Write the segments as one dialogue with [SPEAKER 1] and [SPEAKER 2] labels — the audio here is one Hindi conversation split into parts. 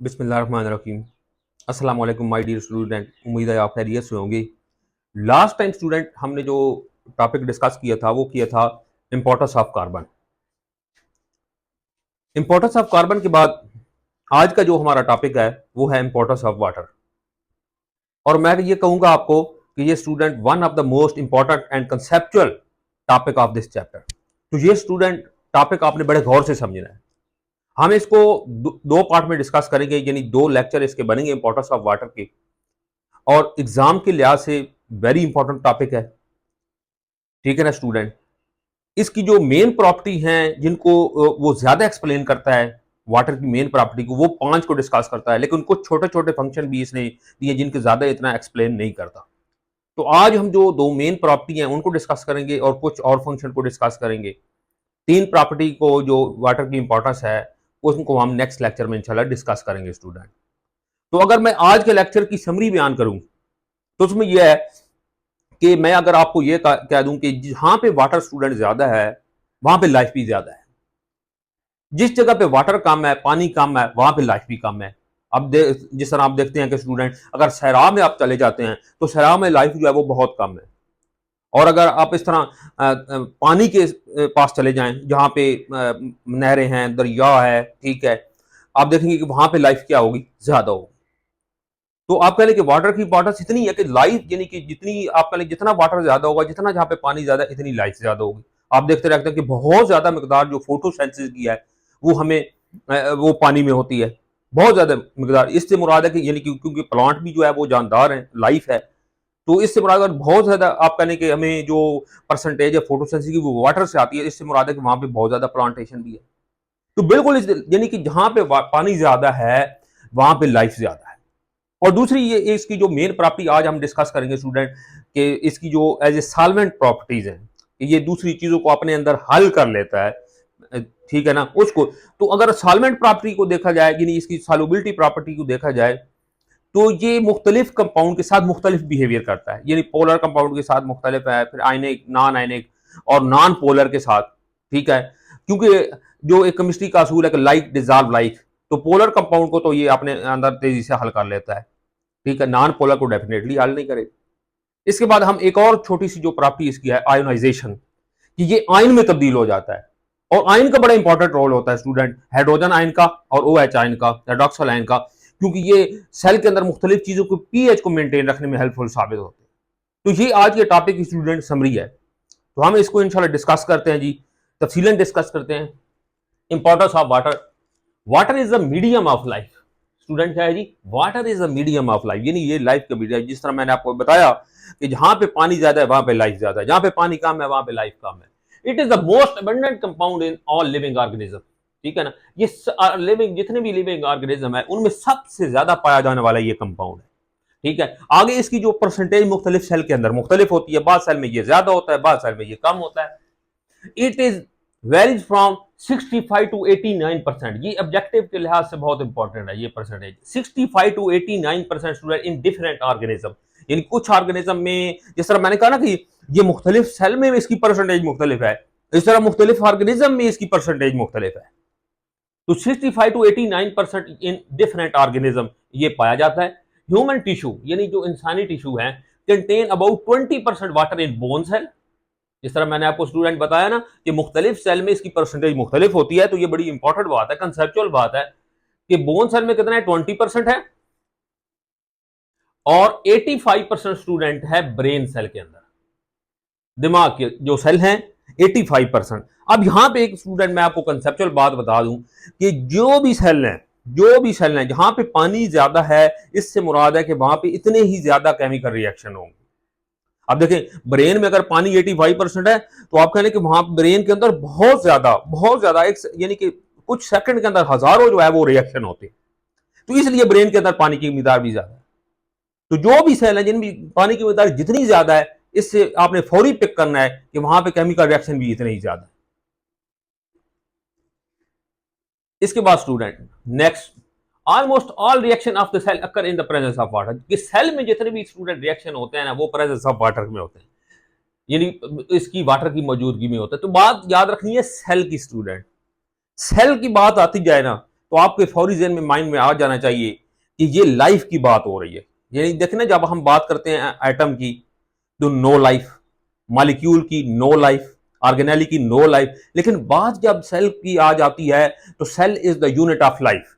[SPEAKER 1] बिस्मिल्लाहिर्रहमानिर्रहीम। अस्सलाम वालेकुम माय डियर स्टूडेंट, उम्मीद है आप खैरियत से होंगे। लास्ट टाइम स्टूडेंट हमने जो टॉपिक डिस्कस किया था वो किया था importance of carbon. Importance of carbon के बाद आज का जो हमारा टॉपिक है वो है इंपॉर्टेंस ऑफ वाटर। और मैं ये कहूंगा आपको कि ये student one of the most important and conceptual topic of this chapter. तो ये स्टूडेंट टॉपिक आपने बड़े गौर से समझना है। हम इसको दो पार्ट में डिस्कस करेंगे, यानी दो लेक्चर इसके बनेंगे इंपॉर्टेंस ऑफ वाटर के, और एग्जाम के लिहाज से वेरी इंपॉर्टेंट टॉपिक है। ठीक है ना स्टूडेंट। इसकी जो मेन प्रॉपर्टी हैं जिनको वो ज्यादा एक्सप्लेन करता है, वाटर की मेन प्रॉपर्टी को, वो 5 को डिस्कस करता है, लेकिन कुछ छोटे छोटे फंक्शन भी इसने दिए जिनके ज्यादा इतना एक्सप्लेन नहीं करता। तो आज हम जो दो मेन प्रॉपर्टी हैं उनको डिस्कस करेंगे और कुछ और फंक्शन को डिस्कस करेंगे। 3 प्रॉपर्टी को जो वाटर की इंपॉर्टेंस है उनको हम नेक्स्ट लेक्चर में इंशाल्लाह डिस्कस करेंगे स्टूडेंट। तो अगर मैं आज के लेक्चर की समरी बयान करूं तो उसमें यह है कि मैं अगर आपको यह कह दूं कि जहां पे वाटर स्टूडेंट ज्यादा है वहां पे लाइफ भी ज्यादा है। जिस जगह पे वाटर कम है, पानी कम है, वहां पे लाइफ भी कम है। अब जिस तरह आप देखते हैं कि स्टूडेंट अगर सहरा में आप चले जाते हैं तो सहरा में लाइफ जो है वो बहुत कम है। और अगर आप इस तरह पानी के पास चले जाएं जहां पे नहरें हैं, दरिया है, ठीक है, आप देखेंगे कि वहां पे लाइफ क्या होगी, ज्यादा होगी। तो आप कह लें कि वाटर की इंपॉर्टेंस इतनी है कि लाइफ, यानी कि जितनी आप कह लें जितना वाटर ज्यादा होगा, जितना जहां पे पानी ज्यादा, इतनी लाइफ ज्यादा होगी। आप देखते रहते हैं कि बहुत ज्यादा मिकदार जो फोटोसिंथेसिस की है वो हमें वो पानी में होती है, बहुत ज्यादा मिकदार। इससे मुराद है कि यानी कि क्योंकि प्लांट भी जो है वो जानदार है, लाइफ है, तो इससे मुराद अगर बहुत ज्यादा आप कहने कि हमें जो परसेंटेज है फोटोसिंथेसिस की वो वाटर से आती है, इससे मुराद है कि वहां पे बहुत ज्यादा प्लांटेशन भी है। तो बिल्कुल यानी कि जहां पे पानी ज्यादा है वहां पे लाइफ ज्यादा है। और दूसरी ये इसकी जो मेन प्रॉपर्टी आज हम डिस्कस करेंगे स्टूडेंट, कि इसकी जो एज ए सॉल्वेंट प्रॉपर्टीज हैं, ये दूसरी चीजों को अपने अंदर हल कर लेता है, ठीक है ना उसको। तो अगर सॉल्वेंट प्रॉपर्टी को देखा जाए, यानी इसकी सॉल्युबिलिटी प्रॉपर्टी को देखा जाए, तो ये मुख्तलिफ कंपाउंड के साथ मुख्तलिफ बिहेवियर करता है। यानी पोलर कंपाउंड के साथ मुख्तलिफ है, फिर आयनिक, नॉन आयनिक और नॉन पोलर के साथ, ठीक है। क्योंकि जो एक केमिस्ट्री का असूल है कि लाइक डिजॉल्व लाइक, तो पोलर कंपाउंड को तो ये अपने अंदर तेजी से हल कर लेता है, ठीक है, नॉन पोलर को डेफिनेटली हल नहीं करेगा। इसके बाद हम एक और छोटी सी जो प्रॉपर्टी इसकी है आयोनाइजेशन, कि ये आयन में तब्दील हो जाता है। और आयन का बड़ा इंपॉर्टेंट रोल होता है स्टूडेंट, हाइड्रोजन आयन का और OH आयन का, हाइड्रोक्सिल आयन का, क्योंकि ये सेल के अंदर मुख्तलिफ चीजों को पीएच को मेंटेन रखने में हेल्पफुल साबित होते हैं। तो ये आज के टॉपिक की स्टूडेंट समरी है। तो हम इसको इंशाल्लाह डिस्कस करते हैं जी, तफसीलन डिस्कस करते हैं। Importance of water. Water is the medium of life. Student क्या है जी, water is the medium of life, यानी ये लाइफ का मीडियम। जिस तरह मैंने आपको बताया कि जहां पे पानी ज्यादा है वहां पे लाइफ ज्यादा है, जहां पे पानी कम है वहां पे लाइफ कम है। It is the most abundant compound in all living organism, ठीक है ना। ये लिविंग जितने भी लिविंग ऑर्गेनिज्म है उनमें सबसे ज्यादा पाया जाने वाला ये कंपाउंड है, ठीक है। आगे इसकी जो परसेंटेज मुख्तलिफ सेल के अंदर मुख्तलिफ होती है, बाद सेल में ये ज्यादा होता है, बाद सेल में ये कम होता है। It is varies from 65 to 89%। ये ऑब्जेक्टिव के लिहाज से बहुत इंपॉर्टेंट है ये percentage, 65 to 89% student in different organism. यानी कुछ ऑर्गेनिज्म में, जिस तरह मैंने कहा ना कि ये मुख्तलिफ सेल में इसकी परसेंटेज मुख्तलिफ है, इस तरह मुख्तलिफ ऑर्गेनिज्म में इसकी परसेंटेज मुख्तलिफ है। तो 65 टू 89% इन डिफरेंट ऑर्गेनिज्म ये पाया जाता है। ह्यूमन टिश्यू, यानी जो इंसानी टिश्यू है, contain about 20% water in bone cell. जिस तरह मैंने आपको स्टूडेंट बताया ना कि मुख्तलिफ सेल में इसकी परसेंटेज मुख्तलिफ होती है, तो ये बड़ी इंपॉर्टेंट बात है, कंसेप्चुअल बात है कि बोन सेल में कितना है, 20% है, और 85% स्टूडेंट है ब्रेन सेल के अंदर, दिमाग के जो सेल हैं 85%। अब यहां पे एक स्टूडेंट मैं आपको कंसेप्चुअल बात बता दूं कि जो भी सेल हैं जहां पे पानी ज्यादा है, इससे मुराद है कि वहां पे इतने ही ज्यादा केमिकल रिएक्शन होंगे। अब देखें, ब्रेन में अगर पानी 85% है तो आप कह लें कि वहां ब्रेन के अंदर बहुत ज्यादा एक यानी कि कुछ सेकंड के अंदर हजारों जो है वो रिएक्शन होते हैं। तो इसलिए ब्रेन के अंदर पानी की मिकदार भी ज्यादा है। तो जो भी सेल है जिनमें पानी की मिकदार जितनी ज्यादा है, इससे आपने फौरी पिक करना है कि वहां पे केमिकल रिएक्शन भी इतने ही ज्यादा है। इसके बाद student next, almost all reaction of the cell occur in the presence of water. कि सेल में जितने भी स्टूडेंट रिएक्शन होते हैं ना वो प्रेजेंस ऑफ वाटर में होते हैं, यानी इसकी वाटर की मौजूदगी में होता है। तो बात याद रखनी है सेल की स्टूडेंट, सेल की बात आती जाए ना तो आपके फौरी ज़हन में माइंड में आ जाना चाहिए कि ये लाइफ की बात हो रही है। यानी देखें ना, जब हम बात करते हैं एटम की तो नो लाइफ, मॉलिक्यूल की नो लाइफ, ऑर्गेनेली की नो लाइफ, लेकिन बात जब सेल की आ जाती है तो cell is the unit of life.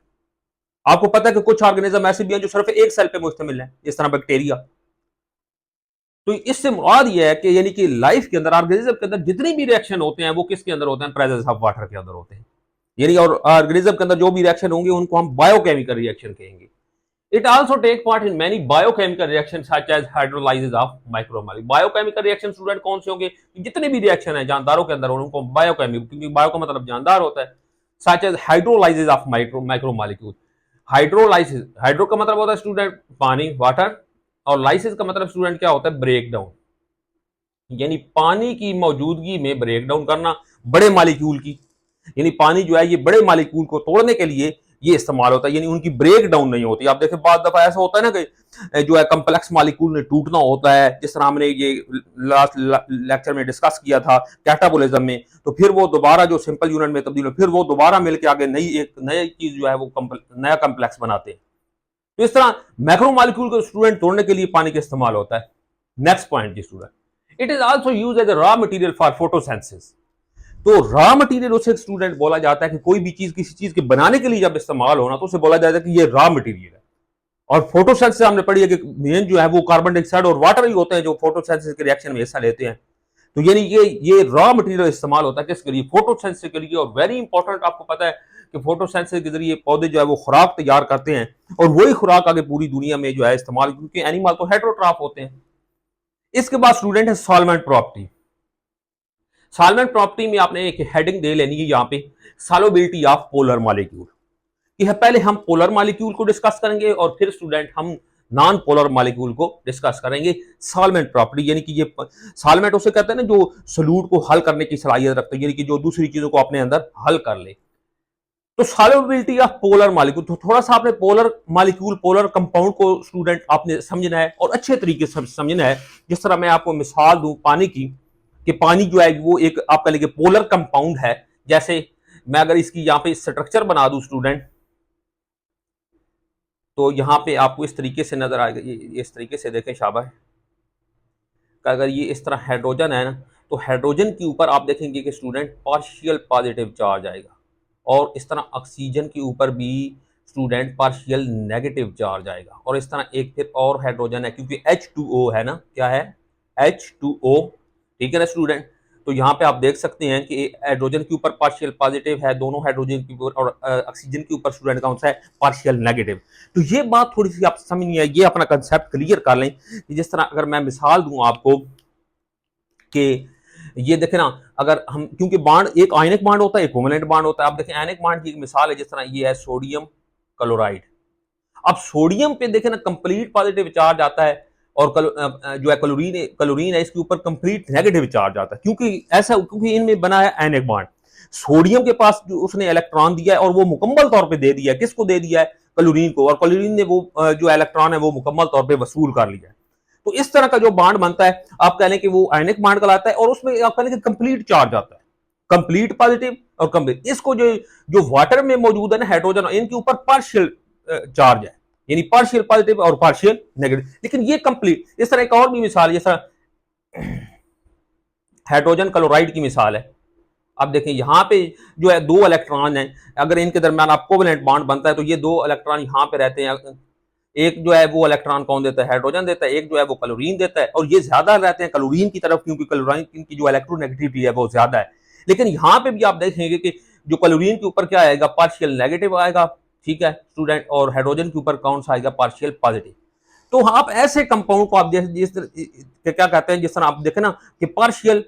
[SPEAKER 1] आपको पता है कि कुछ ऑर्गेनिज्म ऐसे भी हैं जो सिर्फ एक सेल पे मुश्तमिल है, जिस तरह बैक्टीरिया। तो इससे मुराद ये है कि यानी कि लाइफ के अंदर, ऑर्गेनिज्म के अंदर जितनी भी रिएक्शन होते हैं वो किसके अंदर होते हैं? प्रेजेंस ऑफ वाटर के अंदर होते हैं। यानी और ऑर्गेनिज्म के अंदर जो भी रिएक्शन होंगे उनको हम बायोकेमिकल रिएक्शन कहेंगे। It also take part in many biochemical reaction such as hydrolysis of micromolecule. Biochemical reaction student कौन से होंगे? जितने भी रिएक्शन है जानदारों के अंदर उनको बायोकेमिकल, क्योंकि बायो का मतलब जानदार होता है। Such as hydrolysis of micromolecule. Hydrolysis, hydro का मतलब होता है स्टूडेंट पानी, वाटर, और लाइसिस का मतलब स्टूडेंट क्या होता है? ब्रेक डाउन, यानी पानी की मौजूदगी में ब्रेक डाउन करना बड़े मालिक्यूल की। यानी पानी जो है ये बड़े मालिक्यूल को तोड़ने के लिए ये इस्तेमाल होता है, यानी उनकी ब्रेक डाउन नहीं होती। आप देखें बाद दफा ऐसा होता है ना कि जो है कम्प्लेक्स मालिक्यूल ने टूटना होता है, जिस तरह हमने ये लास्ट लेक्चर में डिस्कस किया था कैटाबोलिज्म में, तो फिर वो दोबारा जो सिंपल यूनिट में तब्दील हो, फिर वो दोबारा मिलकर आगे एक नई चीज जो है वो नया कम्प्लेक्स बनाते हैं। तो इस तरह मैक्रो मालिक्यूल को स्टूडेंट तोड़ने के लिए पानी का इस्तेमाल होता है। Next point G student, it is also used as a raw material for photosynthesis. तो रॉ मटेरियल उसे स्टूडेंट बोला जाता है कि कोई भी चीज किसी चीज के बनाने के लिए जब इस्तेमाल होना तो उसे बोला जाता है कि ये रॉ मटेरियल है। और फोटोसिंथेसिस हमने पढ़ी है कि मेन जो है वो कार्बन डाइऑक्साइड और वाटर ही होते हैं जो फोटोसिंथेसिस के रिएक्शन में हिस्सा लेते हैं। तो यानी ये रॉ मटेरियल इस्तेमाल होता है किसके लिए? फोटोसिंथेसिस के लिए। और वेरी इंपॉर्टेंट, आपको पता है कि फोटोसिंथेसिस के जरिए पौधे जो है वो खुराक तैयार करते हैं, और वही खुराक आगे पूरी दुनिया में जो है इस्तेमाल, क्योंकि एनिमल तो हेटेरोट्रॉफ होते हैं। इसके बाद स्टूडेंट है सॉल्वेंट प्रॉपर्टी। सॉल्वेंट प्रॉपर्टी में आपने एक हेडिंग दे लेनी है यहाँ पे, सॉल्युबिलिटी ऑफ पोलर मॉलिक्यूल। यह पहले हम पोलर मॉलिक्यूल को डिस्कस करेंगे और फिर स्टूडेंट हम नॉन पोलर मॉलिक्यूल को डिस्कस करेंगे। सॉल्वेंट प्रॉपर्टी यानी कि ये सॉल्वेंट उसे कहते हैं ना जो सॉल्यूट को हल करने की सलाहियत रखते हैं, यानी कि जो दूसरी चीजों को अपने अंदर हल कर ले। तो सॉल्युबिलिटी ऑफ पोलर मॉलिक्यूल, तो थोड़ा सा आपने पोलर मॉलिक्यूल, पोलर कंपाउंड को स्टूडेंट आपने समझना है और अच्छे तरीके से समझना है। जिस तरह मैं आपको मिसाल दूं पानी की, कि पानी जो है वो एक आपका लेके पोलर कंपाउंड है। जैसे मैं अगर इसकी यहाँ पे स्ट्रक्चर बना दूं स्टूडेंट, तो यहाँ पे आपको इस तरीके से नजर आएगा, ये इस तरीके से देखें शाबाश। अगर ये इस तरह हाइड्रोजन है ना, तो हाइड्रोजन के ऊपर आप देखेंगे कि स्टूडेंट पार्शियल पॉजिटिव चार्ज आएगा, और इस तरह ऑक्सीजन के ऊपर भी स्टूडेंट पार्शियल नेगेटिव चार्ज आएगा। और इस तरह एक फिर और हाइड्रोजन है, क्योंकि H2O है ना, क्या है? H2O, ठीक है ना स्टूडेंट। तो यहाँ पे आप देख सकते हैं कि हाइड्रोजन के ऊपर पार्शियल पॉजिटिव है दोनों हाइड्रोजन के ऊपर, और ऑक्सीजन के ऊपर स्टूडेंट कौन सा है? Partial negative. तो ये बात थोड़ी सी आप समझनी है, ये अपना कंसेप्ट क्लियर कर लें। जिस तरह अगर मैं मिसाल दूं आपको कि ये देखें ना, अगर हम, क्योंकि बांड एक आयनिक बांड होता है, एक कोवेलेंट बांड होता है। आप देखें आयनिक बांड की एक मिसाल है, जिस तरह ये है सोडियम क्लोराइड। अब सोडियम पे देखें ना कंप्लीट पॉजिटिव चार्ज आता है, और जो है क्लोरीन है इसके ऊपर कंप्लीट नेगेटिव चार्ज आता है। क्योंकि इनमें बना है आयनिक बांड। सोडियम के पास जो उसने इलेक्ट्रॉन दिया है, और वो मुकम्मल तौर पे दे दिया है, किसको दे दिया है? क्लोरीन को। और क्लोरीन ने वो जो इलेक्ट्रॉन है वो मुकम्मल तौर पे वसूल कर लिया है। तो इस तरह का जो बांड बनता है, आप कह लें कि वो आयनिक बांड कहलाता है, और उसमें आप कह लें कि कंप्लीट चार्ज आता है, कंप्लीट पॉजिटिव और कंप्लीट। इसको जो वाटर में मौजूद है ना हाइड्रोजन, इनके ऊपर पार्शियल चार्ज है, यानी पार्शियल पॉजिटिव और पार्शियल नेगेटिव, लेकिन ये कंप्लीट। इस तरह एक और भी मिसाल, जैसा हाइड्रोजन क्लोराइड की मिसाल है। अब देखें यहाँ पे जो है दो इलेक्ट्रॉन हैं, अगर इनके दरमियान आप कोवेलेंट बॉन्ड बनता है तो ये दो इलेक्ट्रॉन यहाँ पे रहते हैं। एक जो है वो इलेक्ट्रॉन कौन देता है? हाइड्रोजन देता है। एक जो है वो क्लोरीन देता है, और ये ज्यादा रहते हैं क्लोरीन की तरफ, क्योंकि क्लोरीन की जो इलेक्ट्रोनेगेटिविटी है वो ज्यादा है। लेकिन यहाँ पे भी आप देखेंगे कि जो क्लोरीन के ऊपर क्या आएगा? पार्शियल नेगेटिव आएगा, ठीक है स्टूडेंट, और हाइड्रोजन के ऊपर कौन सा आएगा? Partial positive. तो आप ऐसे कंपाउंड को आप जिस क्या कहते हैं, जिस तरह आप देखें ना कि पार्शियल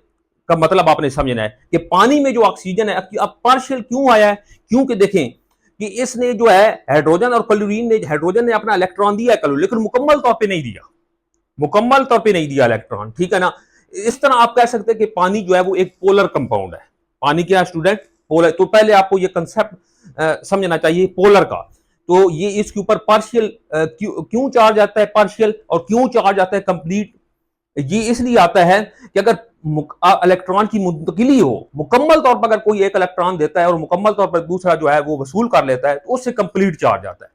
[SPEAKER 1] का मतलब आपने समझना है कि पानी में जो ऑक्सीजन है, अब पार्शियल क्यों आया है? क्योंकि देखें कि इसने जो है हाइड्रोजन और क्लोरीन ने, हाइड्रोजन ने अपना इलेक्ट्रॉन दिया है क्लोरीन, लेकिन मुकम्मल तौर पे नहीं दिया, मुकम्मल तौर पे नहीं दिया इलेक्ट्रॉन, ठीक है ना। इस तरह आप कह सकते हैं कि पानी जो है वो एक पोलर कंपाउंड है। पानी क्या है स्टूडेंट? पोलर। तो पहले आपको ये कंसेप्ट समझना चाहिए पोलर का। तो ये इसके ऊपर पार्शियल क्यों चार्ज आता है? पार्शियल, और क्यों चार्ज आता है कंप्लीट? ये इसलिए आता है कि अगर इलेक्ट्रॉन की मुंतकिली हो, मुकम्मल तौर पर अगर कोई एक इलेक्ट्रॉन देता है और मुकम्मल तौर पर दूसरा जो है वो वसूल कर लेता है, तो उससे कंप्लीट चार्ज आता है।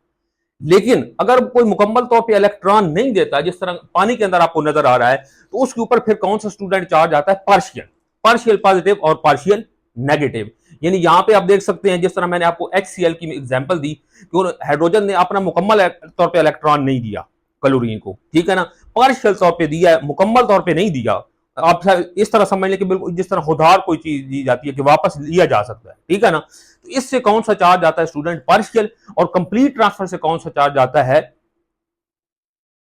[SPEAKER 1] लेकिन अगर कोई मुकम्मल तौर पे इलेक्ट्रॉन नहीं देता, जिस तरह पानी के अंदर आपको नजर आ रहा है, तो उसके ऊपर फिर कौन सा स्टूडेंट चार्ज आता है? पार्शियल, पार्शियल पॉजिटिव और पार्शियल नेगेटिव। यानी यहां पे आप देख सकते हैं, जिस तरह मैंने आपको HCl की एग्जांपल दी कि हाइड्रोजन ने अपना मुकम्मल तौर पे इलेक्ट्रॉन नहीं दिया क्लोरीन को, ठीक है ना, पार्शियल तौर पे दिया है, मुकम्मल तौर पे नहीं दिया। आप इस तरह समझ लें कि बिल्कुल जिस तरह खुदार कोई चीज दी जाती है कि वापस लिया जा सकता है, ठीक है ना। तो इससे कौन सा चार्ज आता है स्टूडेंट? पार्शियल। और कंप्लीट ट्रांसफर से कौन सा चार्ज आता है?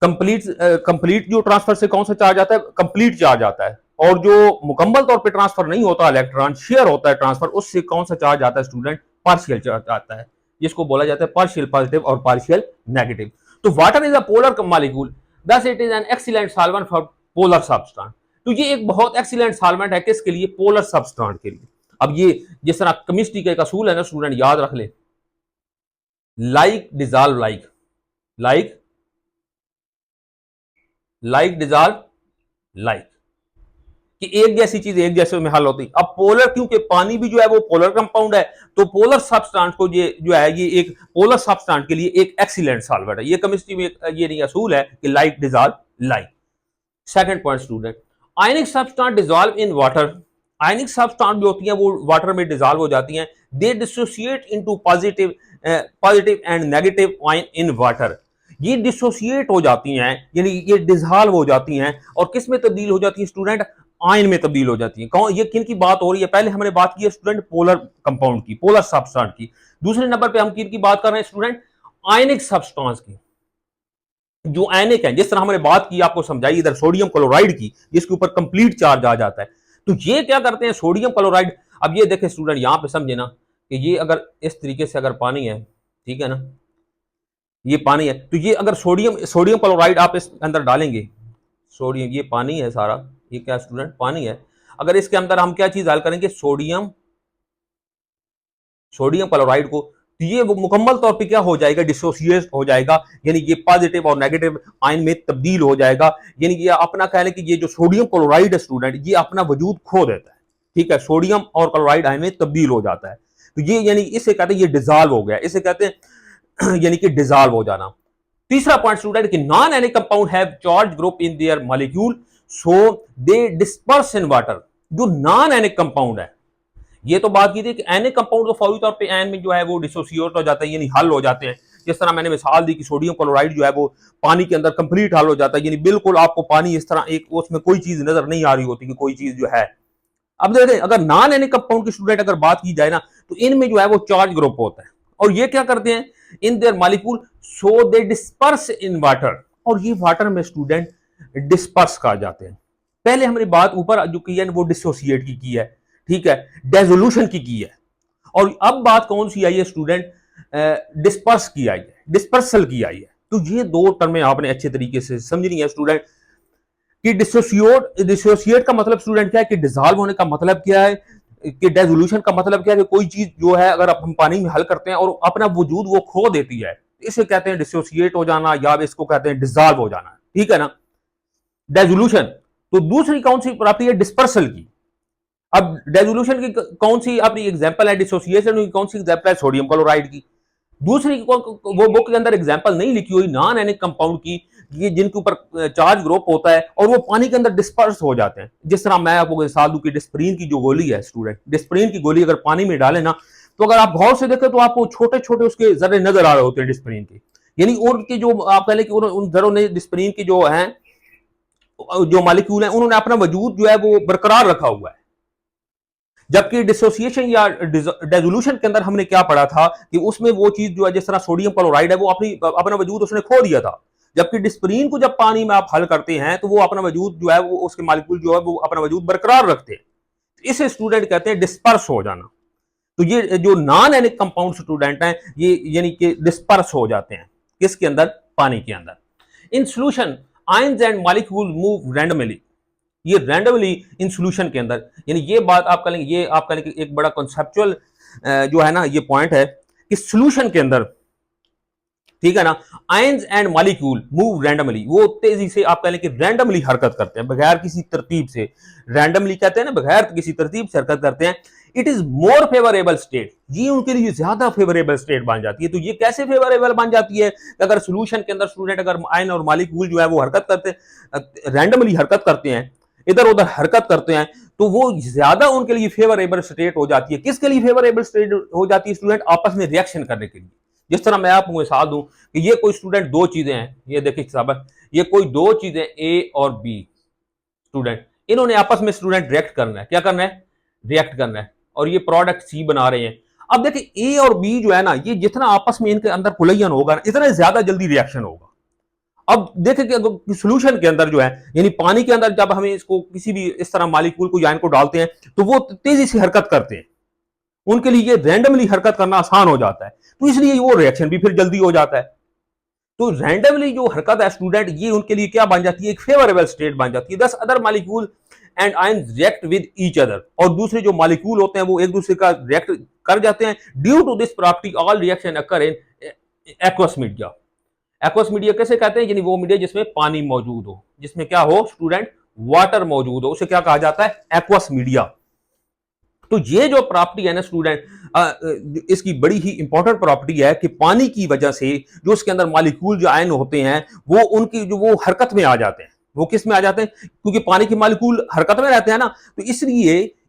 [SPEAKER 1] कंप्लीट जो ट्रांसफर से कौन सा चार्ज आता है? कंप्लीट चार्ज आता है। और जो मुकम्मल तौर पे ट्रांसफर नहीं होता, इलेक्ट्रॉन शेयर होता है ट्रांसफर, उससे कौन सा चार्ज आता है स्टूडेंट? पार्शियल चार्ज आता है, जिसको बोला जाता है पार्शियल पॉजिटिव और पार्शियल नेगेटिव। तो water is a polar molecule, thus it is an excellent solvent for polar substance. तो ये एक बहुत एक्सीलेंट सॉल्वेंट है, किसके लिए? पोलर सब्सटेंस के लिए। अब ये जिस तरह केमिस्ट्री का एक असूल है ना स्टूडेंट, याद रख ले, like dissolve like, like like dissolve like, कि एक जैसी चीज एक जैसे में हल होती। अब पोलर, क्योंकि पानी भी जो है वो पोलर कंपाउंड है, तो पोलर सब्सटेंस को ये जो है ये एक पोलर सब्सटेंस के लिए एक एक्सीलेंट सॉल्वेंट है। ये केमिस्ट्री में ये नहीं असूल है कि like dissolve like. Second point student, ionic substance dissolve in water. Ionic substance जो होती है वो वाटर में डिजॉल्व हो जाती हैं। They dissociate into positive and negative ion in water. ये डिसोसिएट हो जाती हैं, यानी ये डिजॉल्व हो जाती हैं, और किस में तब्दील हो जाती है स्टूडेंट? आयन में तब्दील हो जाती है। कौन, ये किन की बात हो रही है? पहले हमने बात की है स्टूडेंट पोलर कंपाउंड की, पोलर सब्सटेंस की। दूसरे नंबर पे हम किन की बात कर रहे हैं स्टूडेंट? आयनिक सब्सटेंस की। जो आयनिक है, जिस तरह हमने बात की, आपको समझाई इधर सोडियम क्लोराइड की, जिसके ऊपर कंप्लीट चार्ज आ जाता है। तो ये क्या करते हैं सोडियम क्लोराइड? अब ये देखें स्टूडेंट, यहां पे समझे ना कि ये अगर इस तरीके से अगर पानी है, ठीक है ना, ये पानी है, तो ये अगर सोडियम क्लोराइड आप इस अंदर डालेंगे, सोडियम, ये पानी है सारा, ये क्या स्टूडेंट? पानी है। अगर इसके अंदर हम क्या चीज हल करेंगे? सोडियम क्लोराइड को, तो ये वो मुकम्मल तौर पे क्या हो जाएगा? डिसोसिएट हो जाएगा, यानी ये पॉजिटिव और नेगेटिव आयन में तब्दील हो जाएगा। यानी ये अपना कह लें कि ये जो सोडियम क्लोराइड है स्टूडेंट, ये अपना वजूद खो देता है, ठीक है, सोडियम और क्लोराइड आयन में तब्दील हो जाता है। तो ये यानी इसे कहते हैं ये डिजॉल्व हो गया, इसे कहते हैं यानी कि डिजॉल्व हो जाना। तीसरा पॉइंट स्टूडेंट कि non ionic compound have charge group in their molecule, so they disperse in water. जो नॉन एनिक कंपाउंड है, ये तो बात की थी कि एनिक कंपाउंड तो फौरी तौर पे एन में जो है वो डिसोसिएट हो जाता है, यानी हल हो जाते हैं। जिस तरह मैंने मिसाल दी कि सोडियम क्लोराइड जो है वो पानी के अंदर कंप्लीट हल हो जाता है, यानी बिल्कुल आपको पानी इस तरह एक उसमें कोई चीज नजर नहीं आ रही होती कि कोई चीज जो है। अब देखें, अगर नॉन एनिक कंपाउंड की स्टूडेंट अगर बात की जाए ना, तो इनमें जो है वो चार्ज ग्रुप होता है, और ये क्या करते हैं इन their molecule, so they disperse in water, और ये वाटर में स्टूडेंट डिस्पर्स कर जाते हैं। पहले हमने बात ऊपर जो की है वो डिसोसिएट की है, ठीक है, डेजोल्यूशन की है, और अब बात कौन सी आई है स्टूडेंट? डिस्पर्स की आई है, डिस्पर्सल की आई है। तो ये दो टर्में आपने अच्छे तरीके से समझनी है स्टूडेंट कि डिसोसिएट का मतलब स्टूडेंट क्या है, कि डिसॉल्व होने का मतलब क्या है, कि डेजोल्यूशन का मतलब क्या है, कि कोई चीज जो है अगर हम पानी में हल करते हैं और अपना वजूद वो खो देती है, इसे कहते हैं डिसोसिएट हो जाना, या इसको कहते हैं डिसॉल्व हो जाना, ठीक है ना, डेजोल्यूशन। तो दूसरी कौन सी प्रॉपर्टी है? डिस्पर्सल की। अब डेजोल्यूशन की कौन सी अपनी एग्जांपल है? डिसोसिएशन की कौन सी एग्जांपल है? सोडियम क्लोराइड की। दूसरी वो बुक के अंदर एग्जांपल नहीं लिखी हुई नॉन एनिक कंपाउंड की, ये जिनके ऊपर चार्ज ग्रुप होता है और वो पानी के अंदर डिस्पर्स हो जाते हैं। जिस तरह मैं आपको मिसाल दूं कि डिस्प्रीन की जो गोली है स्टूडेंट, डिस्प्रीन की गोली अगर पानी में डाले ना, तो अगर आप गौर से देखें तो आपको छोटे छोटे उसके जर्रे नजर आ रहे होते हैं डिस्प्रीन के, यानी उनके जो आप कह लें कि उन जरों ने डिस्प्रीन की जो है जो मालिक्यूल है उन्होंने अपना वजूद जो है वो बरकरार रखा हुआ है। जबकि डिसोसिएशन या डेजोल्यूशन के अंदर हमने क्या पढ़ा था कि उसमें वो चीज जो है जिस तरह सोडियम क्लोराइड है वो अपना वजूद उसने खो दिया था। जबकि डिस्प्रीन को जब पानी में आप हल करते हैं तो वो अपना वजूद जो है वो उसके मालिक्यूल जो है वो अपना वजूद बरकरार रखते हैं। इसे स्टूडेंट कहते हैं डिस्पर्स हो जाना। तो ये जो नॉन एनिक कंपाउंड स्टूडेंट हैं ये यानी कि डिस्पर्स हो जाते हैं किसके अंदर? पानी के अंदर। In solution ions and molecule move randomly, ये रैंडमली इन सोल्यूशन के अंदर, यानी ये बात आप कहेंगे, ये आप कहेंगे एक बड़ा कॉन्सेप्चुअल जो है ना ये पॉइंट है कि सोल्यूशन के अंदर, ठीक है ना। Ions and molecule move randomly, वो तेजी से आप कह लें कि रैंडमली हरकत करते हैं, बगैर किसी तरतीब से। रैंडमली कहते हैं ना, बगैर किसी तरतीब से हरकत करते हैं। It is more favourable state, ये उनके लिए ज्यादा फेवरेबल स्टेट बन जाती है। तो ये कैसे फेवरेबल बन जाती है? अगर सोल्यूशन के अंदर स्टूडेंट अगर आयन और मॉलिक्यूल जो है वो हरकत करते, रैंडमली हरकत करते हैं, इधर उधर हरकत करते हैं, तो वो ज्यादा उनके लिए फेवरेबल स्टेट हो जाती है। किसके लिए फेवरेबल स्टेट हो जाती है स्टूडेंट? आपस में रिएक्शन करने के लिए। जिस तरह मैं आपको मिसाल दूं कि ये कोई स्टूडेंट दो चीजें हैं, ये देखिए साहब, ये कोई दो चीजें ए और बी स्टूडेंट, इन्होंने आपस में स्टूडेंट रिएक्ट करना है। क्या करना है? रिएक्ट करना है। और ये प्रोडक्ट सी बना रहे हैं। अब देखिए ए और बी जो है ना, ये जितना आपस में इनके अंदर कुलयन होगा ना, इतना ज्यादा जल्दी रिएक्शन होगा। अब देखिए कि सोल्यूशन के अंदर जो है, यानी पानी के अंदर जब हमें इसको किसी भी इस तरह मॉलिक्यूल को आयन को डालते हैं, तो वो तेजी से हरकत करते हैं। उनके लिए ये रैंडमली हरकत करना आसान हो जाता है, तो इसलिए वो रिएक्शन भी फिर जल्दी हो जाता है। तो रैंडमली जो हरकत है स्टूडेंट, ये उनके लिए क्या बन जाती है? एक फेवरेबल स्टेट बन जाती है। दस other molecule and ion react with each other, और दूसरे जो मॉलिक्यूल होते हैं वो एक दूसरे का रिएक्ट कर जाते हैं। Due to this property all reaction occur in aqueous media. Aqueous media कैसे कहते हैं? यानी वो मीडिया जिसमें पानी मौजूद हो, जिसमें क्या हो स्टूडेंट? वाटर मौजूद हो, उसे क्या कहा जाता है? Aqueous media. तो ये जो प्रॉपर्टी है ना स्टूडेंट, इसकी बड़ी ही इंपॉर्टेंट प्रॉपर्टी है कि पानी की वजह से जो उसके अंदर मॉलिक्यूल जो आयन होते हैं, वो उनकी जो वो हरकत में आ जाते हैं। वो किस में आ जाते हैं? क्योंकि पानी के मॉलिक्यूल हरकत में रहते हैं ना, तो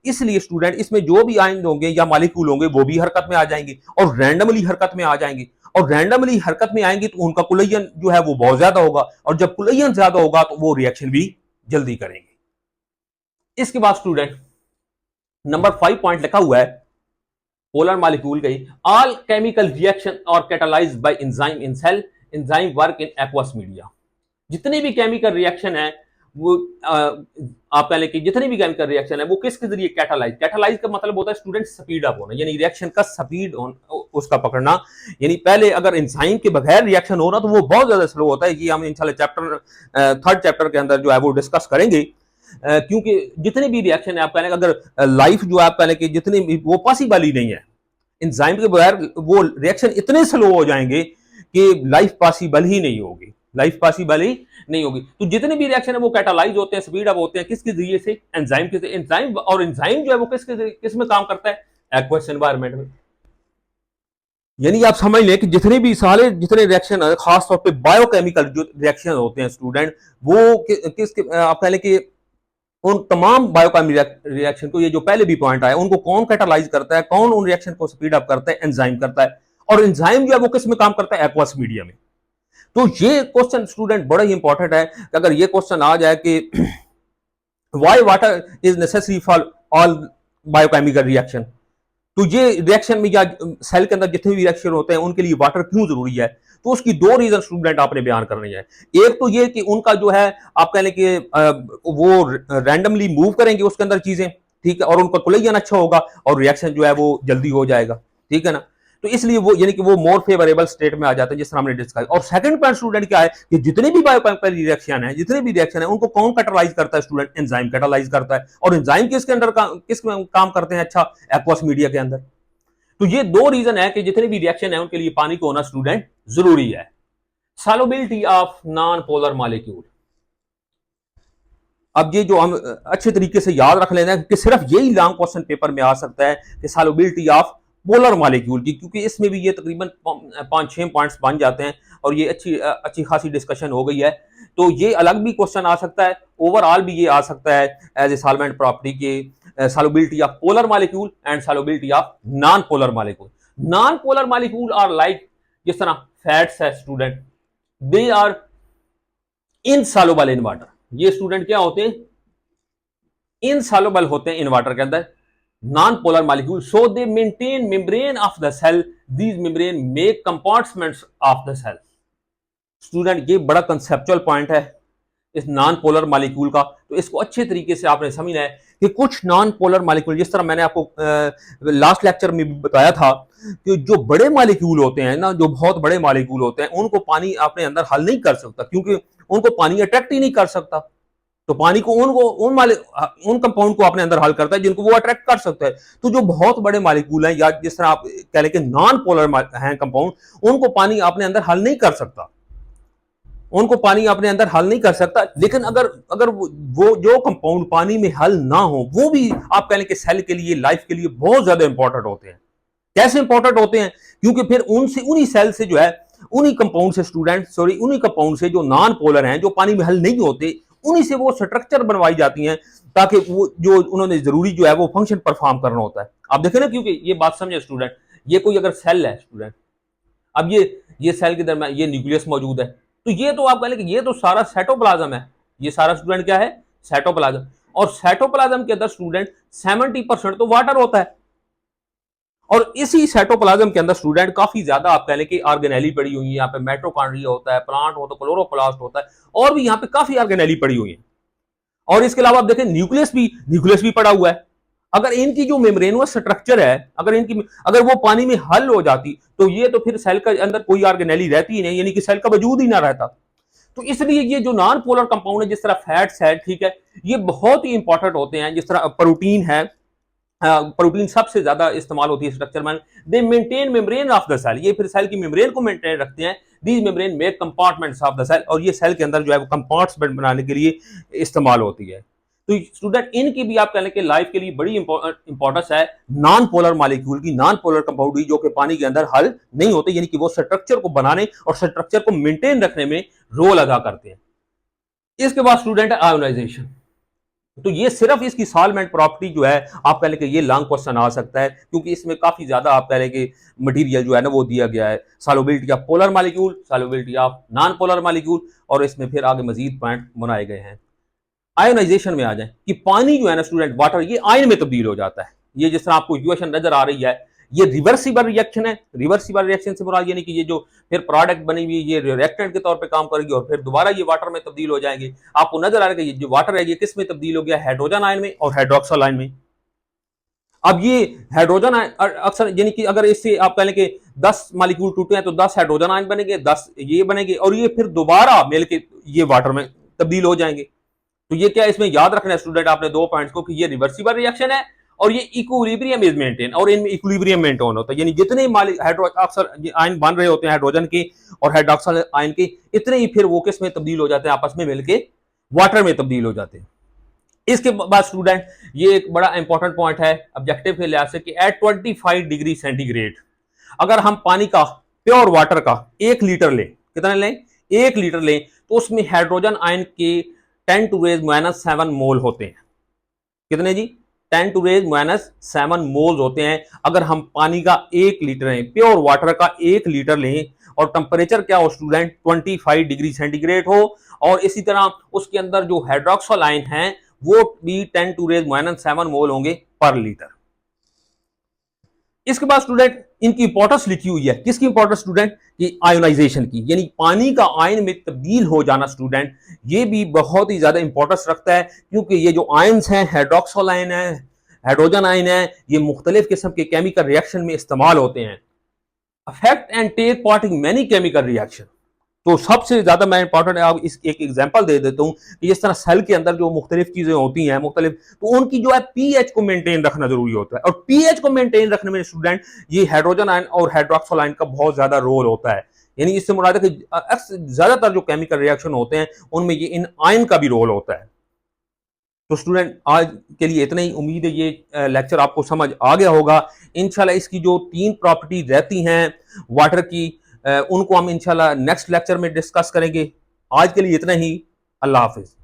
[SPEAKER 1] इसलिए स्टूडेंट इसमें जो भी आयन होंगे या मॉलिक्यूल होंगे वो भी हरकत में आ जाएंगे और रैंडमली हरकत में आ जाएंगे। और रैंडमली हरकत में आएंगे तो उनका कुलयन जो है वो बहुत ज्यादा होगा, और जब कुलयन ज्यादा होगा तो वो रिएक्शन भी जल्दी करेंगे। इसके बाद स्टूडेंट नंबर 5 पॉइंट लिखा हुआ है, पोलर मॉलिक्यूल गई ऑल केमिकल रिएक्शन और catalyzed by enzyme in cell, enzyme work in aqueous media. जितने भी केमिकल रिएक्शन है वो आप कह लें कि जितने भी केमिकल रिएक्शन है वो किसके जरिए? कैटालाइज का मतलब होता है स्टूडेंट स्पीड अप होना, यानी रिएक्शन का स्पीड उसका पकड़ना। यानी पहले अगर एंजाइम के बगैर रिएक्शन हो रहा तो वो बहुत ज्यादा स्लो होता है। ये हम इंशाल्लाह थर्ड चैप्टर के अंदर जो है वो डिस्कस करेंगे। क्योंकि जितने भी रिएक्शन है आप कह लें, अगर लाइफ जो आप कह लें कि जितनी भी वो पॉसिबल ही नहीं है, एंजाइम के बगैर वो रिएक्शन इतने स्लो हो जाएंगे कि लाइफ पॉसिबल ही नहीं होगी, लाइफ पॉसिबल ही नहीं होगी। तो जितने भी रिएक्शन है वो कैटालाइज होते हैं, स्पीड अप होते हैं, किसके जरिए से? एंजाइम के। एंजाइम और एंजाइम जो है वो किस में काम करता है? एक्वस एनवायरनमेंट में। यानी आप समझ लें कि जितने रिएक्शन है, खासतौर पे बायोकेमिकल जो रिएक्शन होते हैं स्टूडेंट, वो आप कह लें कि उन तमाम बायोकेमिकल रिएक्शन को, ये जो पहले भी पॉइंट आया, उनको कौन कैटालाइज करता है? कौन उन रिएक्शन को स्पीड अप करता है? एंजाइम करता है। और एंजाइम जो है वो किस में काम करता है? एक्वस मीडिया में। तो ये क्वेश्चन स्टूडेंट बड़ा ही इंपॉर्टेंट है कि अगर ये क्वेश्चन आ जाए कि why water is necessary for all biochemical reaction, तो ये रिएक्शन में या सेल के अंदर जितने भी रिएक्शन होते हैं उनके लिए वाटर क्यों जरूरी है? तो उसकी दो रीजन स्टूडेंट आपने बयान करनी है। एक तो ये कि उनका जो है आप कह लें कि वो रैंडमली मूव करेंगे उसके अंदर चीजें, ठीक है, और उनका कुलयन अच्छा होगा और रिएक्शन जो है वो जल्दी हो जाएगा, ठीक है ना। तो इसलिए वो यानी कि वो मोर फेवरेबल स्टेट में आ जाते हैं, जिस तरह हमने डिस्कस। और सेकंड पॉइंट स्टूडेंट क्या है कि जितने भी बायोकेमिकल रिएक्शन है उनको कौन कैटालाइज करता है स्टूडेंट? एंजाइम कैटालाइज करता है। और एंजाइम किसके अंदर किस काम करते हैं? अच्छा, एक्वस मीडिया के अंदर। तो ये दो रीजन है कि जितने भी रिएक्शन है उनके लिए पानी को होना स्टूडेंट जरूरी है। Solubility of non polar molecule. अब ये जो हम अच्छे तरीके से याद रख लेना है कि सिर्फ यही लॉन्ग क्वेश्चन पेपर में आ सकता है कि सॉल्युबिलिटी ऑफ पोलर मॉलिक्यूल की, क्योंकि इसमें भी ये तकरीबन 5-6 पॉइंट्स बन जाते हैं और ये अच्छी खासी डिस्कशन हो गई है। तो ये अलग भी क्वेश्चन आ सकता है, ओवरऑल भी ये आ सकता है एज ए सॉल्वेंट प्रॉपर्टी के solubility of polar molecule and solubility of non polar molecule. Non polar molecule are like, जिस तरह फैट्स है student, they are insoluble in water. ये स्टूडेंट क्या होते हैं? इनसॉल्युबल होते हैं इन वाटर के अंदर। Non polar molecule, so they maintain membrane of the cell, these membrane make compartments of the cell. Student ये बड़ा कंसेप्चुअल पॉइंट है इस नॉन पोलर मॉलिक्यूल का, तो इसको अच्छे तरीके से आपने समझना है कि कुछ नॉन पोलर मॉलिक्यूल, जिस तरह मैंने आपको लास्ट लेक्चर में भी बताया था कि जो बड़े मॉलिक्यूल होते हैं ना, जो बहुत बड़े मॉलिक्यूल होते हैं, उनको पानी अपने अंदर हल नहीं कर सकता, क्योंकि उनको पानी अट्रैक्ट ही नहीं कर सकता। तो पानी को उन कंपाउंड को अपने अंदर हल करता है जिनको वो अट्रैक्ट कर सकता है। तो जो बहुत बड़े मालिक्यूल हैं या जिस तरह आप कह लें कि नॉन पोलर हैं कंपाउंड, उनको पानी अपने अंदर हल नहीं कर सकता, उनको पानी अपने अंदर हल नहीं कर सकता। लेकिन अगर अगर वो जो कंपाउंड पानी में हल ना हो, वो भी आप कह लें कि सेल के लिए, लाइफ के लिए बहुत ज्यादा इंपॉर्टेंट होते हैं। कैसे इंपॉर्टेंट होते हैं? क्योंकि फिर उनसे, उन्हीं सेल से जो है, उन्हीं कंपाउंड से उन्हीं कंपाउंड से जो नॉन पोलर हैं, जो पानी में हल नहीं होते, उन्हीं से वो स्ट्रक्चर बनवाई जाती हैं ताकि वो जो उन्होंने जरूरी जो है वो फंक्शन परफॉर्म करना होता है। आप देखें ना, क्योंकि ये बात समझे स्टूडेंट, ये कोई अगर सेल है स्टूडेंट, अब ये सेल के दरमियान ये न्यूक्लियस मौजूद है, तो ये तो आप कह लें कि ये तो सारा साइटोप्लाज्म है। ये सारा स्टूडेंट क्या है? साइटोप्लाज्म। और साइटोप्लाज्म के अंदर स्टूडेंट 70% तो वाटर होता है। और इसी साइटोप्लाज्म के अंदर स्टूडेंट काफी ज्यादा आप कह लें कि ऑर्गेनेली पड़ी हुई है। यहाँ पे माइटोकॉन्ड्रिया होता है, प्लांट होता है, क्लोरोप्लास्ट होता है, और भी यहाँ पे काफी ऑर्गेनेली पड़ी हुई है। और इसके अलावा आप देखें न्यूक्लियस भी पड़ा हुआ है। अगर इनकी जो मेम्ब्रेनस स्ट्रक्चर है, अगर वो पानी में हल हो जाती, तो ये तो फिर सेल के अंदर कोई ऑर्गेनेली रहती ही नहीं, यानी कि सेल का वजूद ही ना रहता। तो इसलिए ये जो नॉन पोलर कंपाउंड है, जिस तरह फैट्स है, ठीक है, ये बहुत ही इंपॉर्टेंट होते हैं। जिस तरह प्रोटीन है, प्रोटीन सबसे ज्यादा इस्तेमाल होती है स्ट्रक्चर में। They maintain membrane of the cell, ये फिर सेल की मेम्ब्रेन को मेंटेन रखते हैं। These membrane make compartments of the cell, और ये सेल के अंदर जो है वो कंपार्टमेंट बनाने के लिए इस्तेमाल होती है। तो स्टूडेंट इनकी भी आप कह लें कि लाइफ के लिए बड़ी इंपॉर्टेंस है, नॉन पोलर मॉलिक्यूल की, नॉन पोलर कंपाउंड जो कि पानी के अंदर हल नहीं होते, यानी कि वो स्ट्रक्चर को बनाने और स्ट्रक्चर को मेंटेन रखने में रोल अदा करते हैं। इसके बाद स्टूडेंट है आयोनाइजेशन। तो ये सिर्फ इसकी सॉल्वेंट प्रॉपर्टी जो है, आप कह लें कि ये लॉन्ग क्वेश्चन आ सकता है, क्योंकि इसमें काफी ज्यादा आप कह लें कि मटेरियल जो है ना वो दिया गया है। Solubility of polar molecule, solubility of non polar molecule, और इसमें फिर आगे मजीद पॉइंट बनाए गए हैं। आयोनाइजेशन में आ जाए कि पानी जो है ना स्टूडेंट, वाटर, ये आयन में तब्दील हो जाता है। ये जिस तरह आपको इक्वेशन नजर आ रही है, ये रिवर्सिबल रिएक्शन है। रिवर्सिबल रिएक्शन से मुराद यानी कि ये जो फिर प्रोडक्ट बनी हुई ये रिएक्टेंट के तौर पे काम करेगी और फिर दोबारा ये वाटर में तब्दील हो जाएंगे। आपको नजर आ रहा है कि ये जो वाटर है ये किस में तब्दील हो गया? हाइड्रोजन आयन में और हाइड्रोक्सल आयन में। अब ये हाइड्रोजन आयन अक्सर, यानी कि अगर इससे आप कह लें कि 10 मॉलिक्यूल टूटे हैं तो 10 हाइड्रोजन आयन बनेंगे, 10 ये बनेंगे, और ये फिर दोबारा मिलके ये वाटर में तब्दील हो जाएंगे। तो ये क्या इसमें याद रखना है स्टूडेंट आपने दो पॉइंट्स को, कि ये रिवर्सिबल रिएक्शन है और ये इक्विलिब्रियम इज मेंटेन, और इनमें इक्विलिब्रियम मेंटेन होता है। यानी जितने हाइड्रोक्सल आयन बन रहे होते हैं हाइड्रोजन के और हाइड्रोक्सल आयन के, इतने ही फिर वो किस में तब्दील हो जाते हैं? आपस में मिलके वाटर में तब्दील हो जाते हैं। इसके बाद स्टूडेंट ये एक बड़ा इंपॉर्टेंट पॉइंट है ऑब्जेक्टिव के लिहाज से, कि एट 25 डिग्री सेंटीग्रेड अगर हम पानी का, प्योर वाटर का 1 लीटर लें, कितना लें? 1 लीटर लें, तो उसमें हाइड्रोजन आयन के 10⁻⁷ मोल होते हैं। कितने जी? 10⁻⁷ मोल्स होते हैं। अगर हम पानी का 1 लीटर लें, प्योर वाटर का 1 लीटर लें, और टेम्परेचर क्या हो स्टूडेंट? 25 डिग्री सेंटीग्रेड हो, और इसी तरह उसके अंदर जो हाइड्रोक्सल आयन है वो भी 10⁻⁷ मोल होंगे पर लीटर। इसके बाद स्टूडेंट इनकी इंपॉर्टेंस लिखी हुई है। किसकी इंपॉर्टेंस स्टूडेंट? की आयोनाइजेशन की, यानी पानी का आयन में तब्दील हो जाना स्टूडेंट, ये भी बहुत ही ज्यादा इंपॉर्टेंस रखता है, क्योंकि ये जो आयन्स हैं, हाइड्रोक्सल आयन है, हाइड्रोजन आयन है, ये मुख्तलिफ किस्म के केमिकल रिएक्शन में इस्तेमाल होते हैं। Affect and take part in many chemical reaction. तो सबसे ज्यादा मैं इंपॉर्टेंट आप इस एक एग्जांपल दे देता हूं कि जिस तरह सेल के अंदर जो मुख्तलिफ चीजें होती हैं मुख्तलिफ, तो उनकी जो है पीएच को मेंटेन रखना जरूरी होता है, और पीएच को मेंटेन रखने में स्टूडेंट ये हाइड्रोजन आयन और हाइड्रोक्सल आयन का बहुत ज्यादा रोल होता है। यानी इससे मुराद है कि ज्यादातर जो केमिकल रिएक्शन होते हैं उनमें ये इन आयन का भी रोल होता है। तो स्टूडेंट आज के लिए इतना ही। उम्मीद है ये लेक्चर आपको समझ आ गया होगा। इंशाल्लाह इसकी जो 3 प्रॉपर्टी रहती हैं वाटर की, उनको हम इंशाल्लाह नेक्स्ट लेक्चर में डिस्कस करेंगे। आज के लिए इतना ही। अल्लाह हाफिज।